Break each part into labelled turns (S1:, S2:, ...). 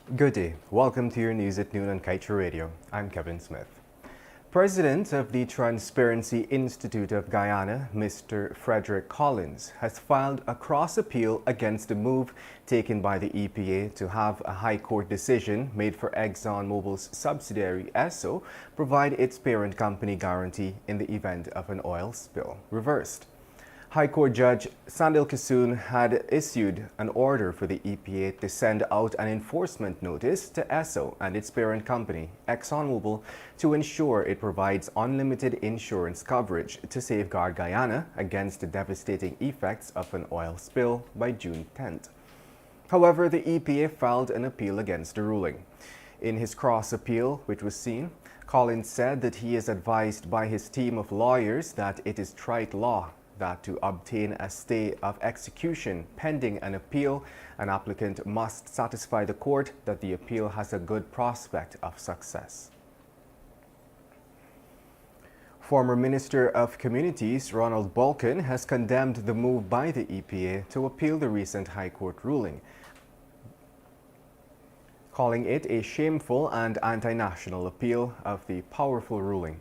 S1: Good day. Welcome to your news at noon on Kaieteur Radio. I'm Kevin Smith. President of the Transparency Institute of Guyana, Mr. Frederick Collins, has filed a cross-appeal against the move taken by the EPA to have a High Court decision made for ExxonMobil's subsidiary ESSO provide its parent company guarantee in the event of an oil spill reversed. High Court Judge Sandil Kissoon had issued an order for the EPA to send out an enforcement notice to ESSO and its parent company, ExxonMobil, to ensure it provides unlimited insurance coverage to safeguard Guyana against the devastating effects of an oil spill by June 10th. However, the EPA filed an appeal against the ruling. In his cross-appeal, which was seen, Collins said that he is advised by his team of lawyers that it is trite law that to obtain a stay of execution pending an appeal, an applicant must satisfy the court that the appeal has a good prospect of success. Former Minister of Communities Ronald Bolkin has condemned the move by the EPA to appeal the recent High Court ruling, calling it a shameful and anti-national appeal of the powerful ruling.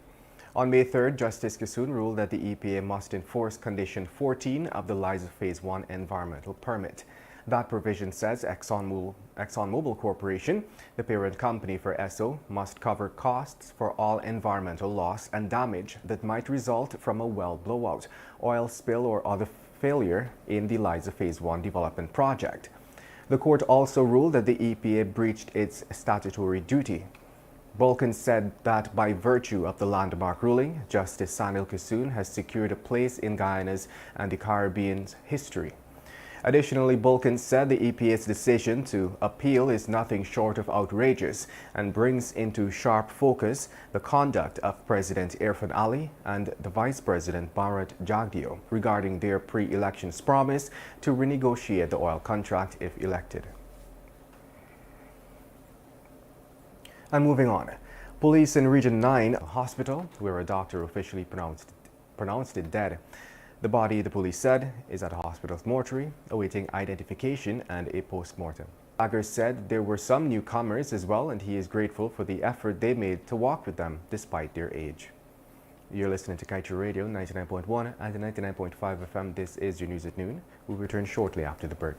S1: On May 3rd, Justice Kissoon ruled that the EPA must enforce Condition 14 of the Liza Phase 1 environmental permit. That provision says ExxonMobil Corporation, the parent company for ESSO, must cover costs for all environmental loss and damage that might result from a well blowout, oil spill or other failure in the Liza Phase 1 development project. The court also ruled that the EPA breached its statutory duty. Bolkin said that by virtue of the landmark ruling, Justice Sandil Kissoon has secured a place in Guyana's and the Caribbean's history. Additionally, Bolkin said the EPA's decision to appeal is nothing short of outrageous and brings into sharp focus the conduct of President Irfan Ali and the Vice President Bharat Jagdeo regarding their pre-elections promise to renegotiate the oil contract if elected. And moving on, police in Region 9 hospital, where a doctor officially pronounced it dead. The body, the police said, is at the hospital's mortuary, awaiting identification and a post-mortem. Agar said there were some newcomers as well, and he is grateful for the effort they made to walk with them despite their age. You're listening to Kaieteur Radio 99.1 and 99.5 FM. This is your news at noon. We'll return shortly after the break.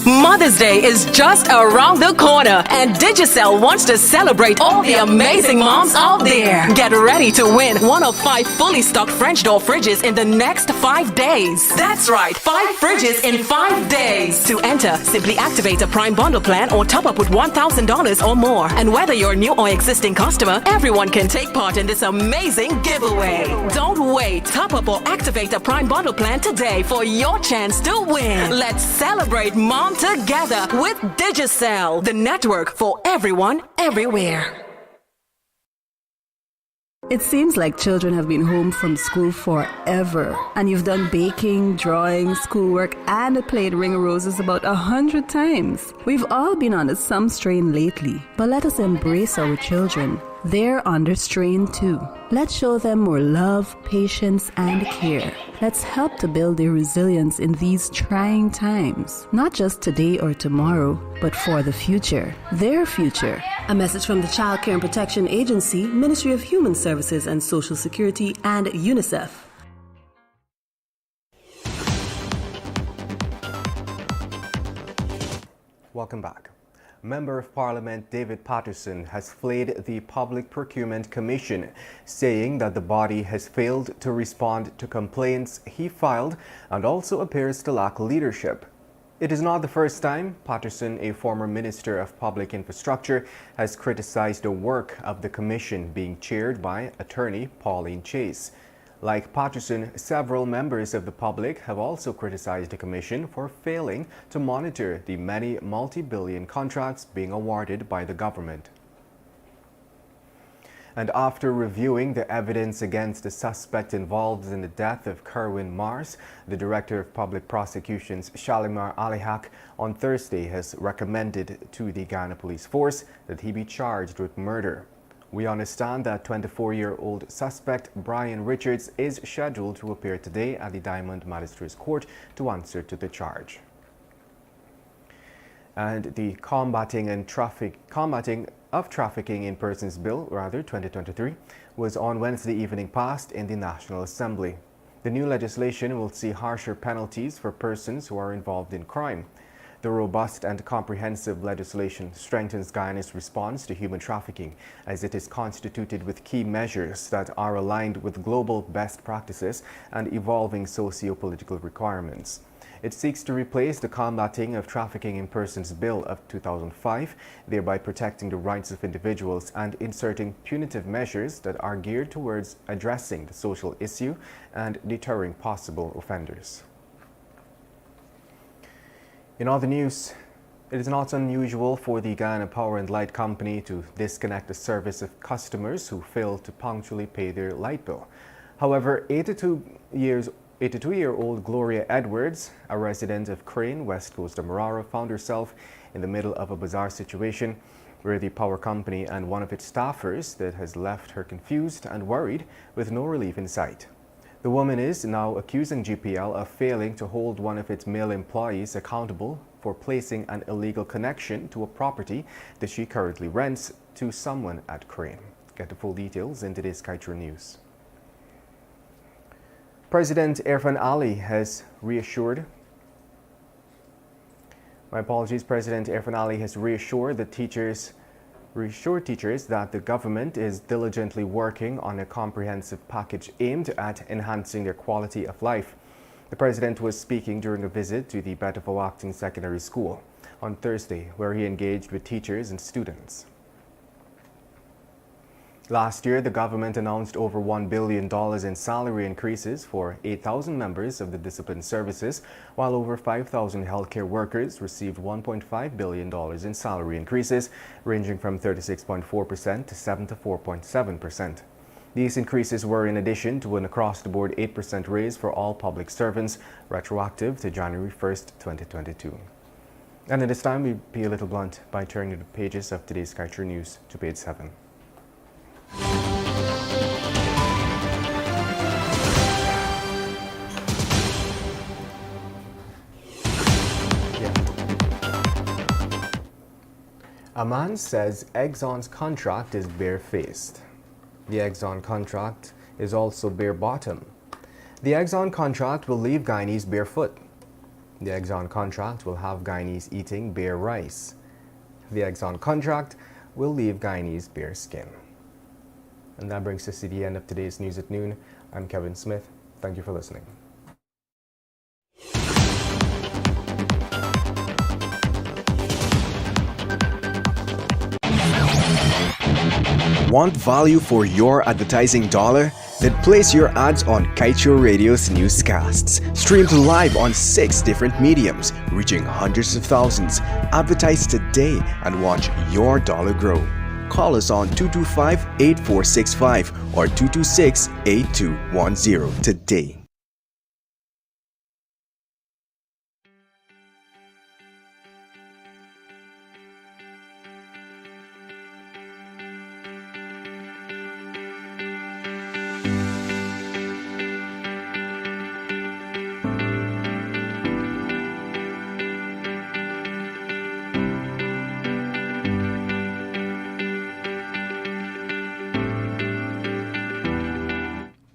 S2: Mother's Day is just around the corner, and Digicel wants to celebrate all the amazing moms out there. Get ready to win one of 5 fully stocked French door fridges in the next 5 days. That's right, 5 fridges in 5 days. To enter, simply activate a Prime Bundle plan or top up with $1,000 or more. And whether you're a new or existing customer, everyone can take part in this amazing giveaway. Don't wait. Top up or activate a Prime Bundle plan today for your chance to win. Let's celebrate mom together with Digicel, the network for everyone, everywhere.
S3: It seems like children have been home from school forever, and you've done baking, drawing, schoolwork, and played Ring of Roses about 100 times. We've all been under some strain lately, but let us embrace our children. They're under strain too. Let's show them more love, patience, and care. Let's help to build their resilience in these trying times. Not just today or tomorrow, but for the future. Their future. A message from the Child Care and Protection Agency, Ministry of Human Services and Social Security, and UNICEF.
S1: Welcome back. Member of Parliament David Patterson has flayed the Public Procurement Commission, saying that the body has failed to respond to complaints he filed and also appears to lack leadership. It is not the first time Patterson, a former Minister of Public Infrastructure, has criticized the work of the commission being chaired by attorney Pauline Chase. Like Patterson, several members of the public have also criticized the Commission for failing to monitor the many multi-billion contracts being awarded by the government. And after reviewing the evidence against the suspect involved in the death of Kerwin Mars, the Director of Public Prosecutions, Shalimar Alihak, on Thursday has recommended to the Ghana Police Force that he be charged with murder. We understand that 24-year-old suspect Brian Richards is scheduled to appear today at the Diamond Magistrates Court to answer to the charge. And the Combating of Trafficking in Persons Bill, 2023, was on Wednesday evening passed in the National Assembly. The new legislation will see harsher penalties for persons who are involved in crime. The robust and comprehensive legislation strengthens Guyana's response to human trafficking, as it is constituted with key measures that are aligned with global best practices and evolving socio-political requirements. It seeks to replace the Combating of Trafficking in Persons Bill of 2005, thereby protecting the rights of individuals and inserting punitive measures that are geared towards addressing the social issue and deterring possible offenders. In other news, it is not unusual for the Guyana Power and Light Company to disconnect the service of customers who fail to punctually pay their light bill. However, 82-year-old Gloria Edwards, a resident of Crane, West Coast of Marara, found herself in the middle of a bizarre situation where the power company and one of its staffers that has left her confused and worried with no relief in sight. The woman is now accusing GPL of failing to hold one of its male employees accountable for placing an illegal connection to a property that she currently rents to someone at Crane. Get the full details in today's Kaieteur News. President Irfan Ali has reassured teachers that the government is diligently working on a comprehensive package aimed at enhancing their quality of life. The president was speaking during a visit to the Betafo Acting Secondary School on Thursday, where he engaged with teachers and students. Last year, the government announced over $1 billion in salary increases for 8,000 members of the discipline services, while over 5,000 healthcare workers received $1.5 billion in salary increases, ranging from 36.4% to 74.7%. These increases were in addition to an across-the-board 8% raise for all public servants, retroactive to January 1st, 2022. And at this time, we be a little blunt by turning the pages of today's Kaieteur News to page 7. A man says Exxon's contract is bare-faced. The Exxon contract is also bare-bottom. The Exxon contract will leave Guyanese barefoot. The Exxon contract will have Guyanese eating bare rice. The Exxon contract will leave Guyanese bare skin. And that brings us to the end of today's News at Noon. I'm Kevin Smith. Thank you for listening.
S4: Want value for your advertising dollar? Then place your ads on Kaieteur Radio's Newscasts. Streamed live on 6 different mediums, reaching hundreds of thousands. Advertise today and watch your dollar grow. Call us on 225-8465 or 226-8210 today.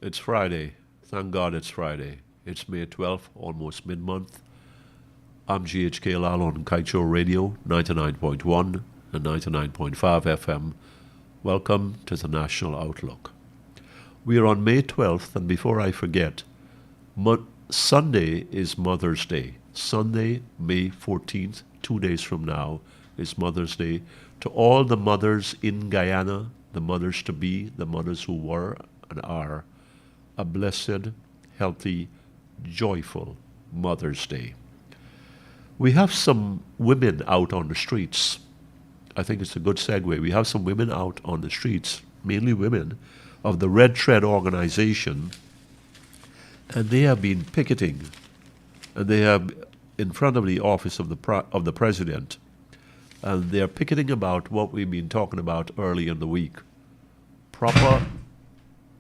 S5: It's Friday. Thank God it's Friday. It's May 12th, almost mid-month. I'm GHK Lal on Kaieteur Radio, 99.1 and 99.5 FM. Welcome to the National Outlook. We are on May 12th, and before I forget, Sunday is Mother's Day. Sunday, May 14th, 2 days from now, is Mother's Day. To all the mothers in Guyana, the mothers-to-be, the mothers who were and are, a blessed, healthy, joyful Mother's Day. We have some women out on the streets. I think it's a good segue. We have some women out on the streets, mainly women, of the Red Thread organization, and they have been picketing, and they have in front of the office of the president, and they are picketing about what we've been talking about early in the week,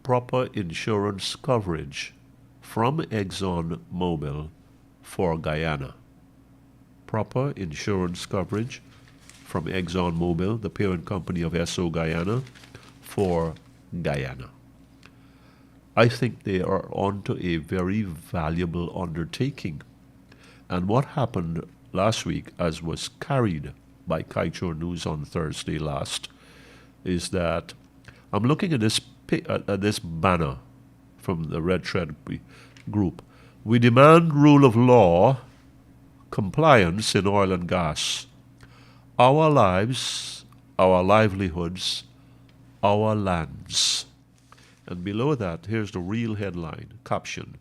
S5: proper insurance coverage from ExxonMobil for Guyana. Proper insurance coverage from ExxonMobil, the parent company of Esso Guyana, for Guyana. I think they are onto a very valuable undertaking. And what happened last week, as was carried by Kaieteur News on Thursday last, is that I'm looking at this banner from the Red Thread group. We demand rule of law, compliance in oil and gas. Our lives, our livelihoods, our lands. And below that, here's the real headline, caption.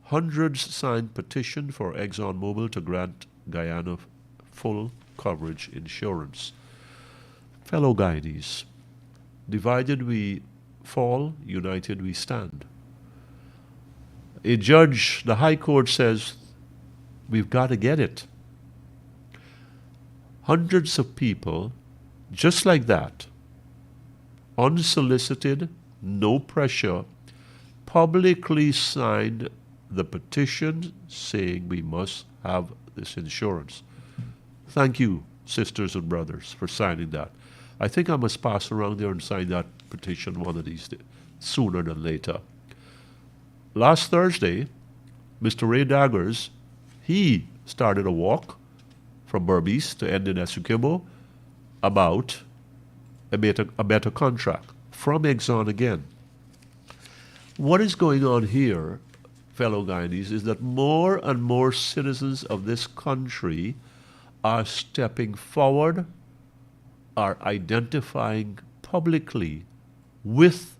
S5: Hundreds signed petition for ExxonMobil to grant Guyana full coverage insurance. Fellow Guyanese, divided we fall, united we stand. A judge, the High Court says, we've got to get it. Hundreds of people, just like that, unsolicited, no pressure, publicly signed the petition saying we must have this insurance. Thank you, sisters and brothers, for signing that. I think I must pass around there and sign that petition one of these days, sooner than later. Last Thursday, Mr. Ray Daggers, he started a walk from Berbice to end in Essequibo about a better contract from Exxon again. What is going on here, fellow Guyanese, is that more and more citizens of this country are stepping forward, are identifying publicly with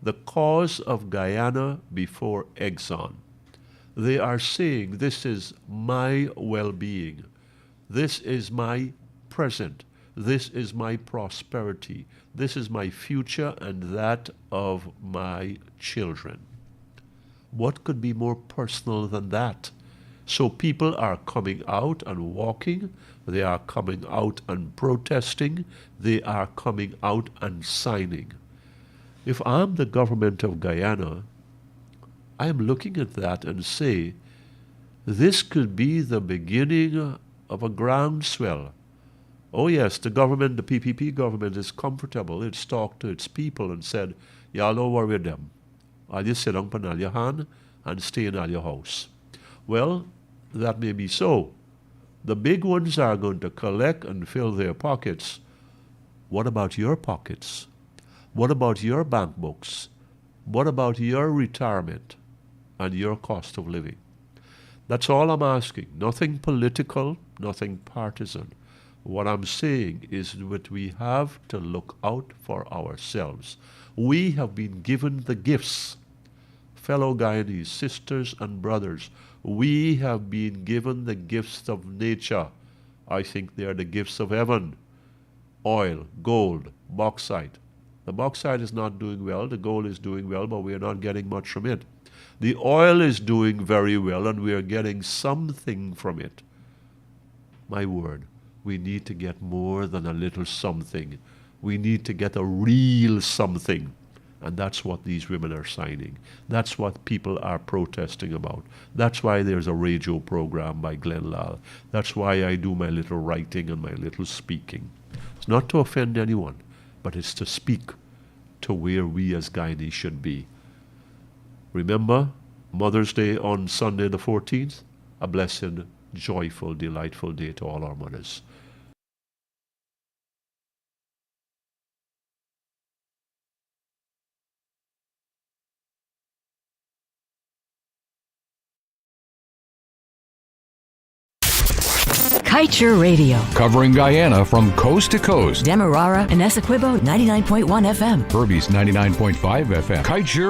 S5: the cause of Guyana before Exxon. They are saying, this is my well-being. This is my present. This is my prosperity. This is my future and that of my children. What could be more personal than that? So people are coming out and walking. They are coming out and protesting. They are coming out and signing. If I'm the government of Guyana, I am looking at that and say, this could be the beginning of a groundswell. Oh yes, the government, the PPP government is comfortable. It's talked to its people and said, y'all don't worry them. I'll just sit down on your hand and stay in your house. Well, that may be so. The big ones are going to collect and fill their pockets. What about your pockets? What about your bank books? What about your retirement and your cost of living? That's all I'm asking. Nothing political, nothing partisan. What I'm saying is that we have to look out for ourselves. We have been given the gifts. Fellow Guyanese, sisters and brothers, we have been given the gifts of nature. I think they are the gifts of heaven. Oil, gold, bauxite. The bauxite is not doing well, the gold is doing well, but we are not getting much from it. The oil is doing very well, and we are getting something from it. My word, we need to get more than a little something. We need to get a real something. And that's what these women are signing. That's what people are protesting about. That's why there's a radio program by Glenn Lal. That's why I do my little writing and my little speaking. It's not to offend anyone, but it's to speak to where we as Guyanese should be. Remember, Mother's Day on Sunday the 14th, a blessed, joyful, delightful day to all our mothers.
S6: Kaieteur Radio.
S7: Covering Guyana from coast to coast.
S6: Demerara and Essequibo 99.1 FM.
S7: Berbice 99.5 FM. Kaieteur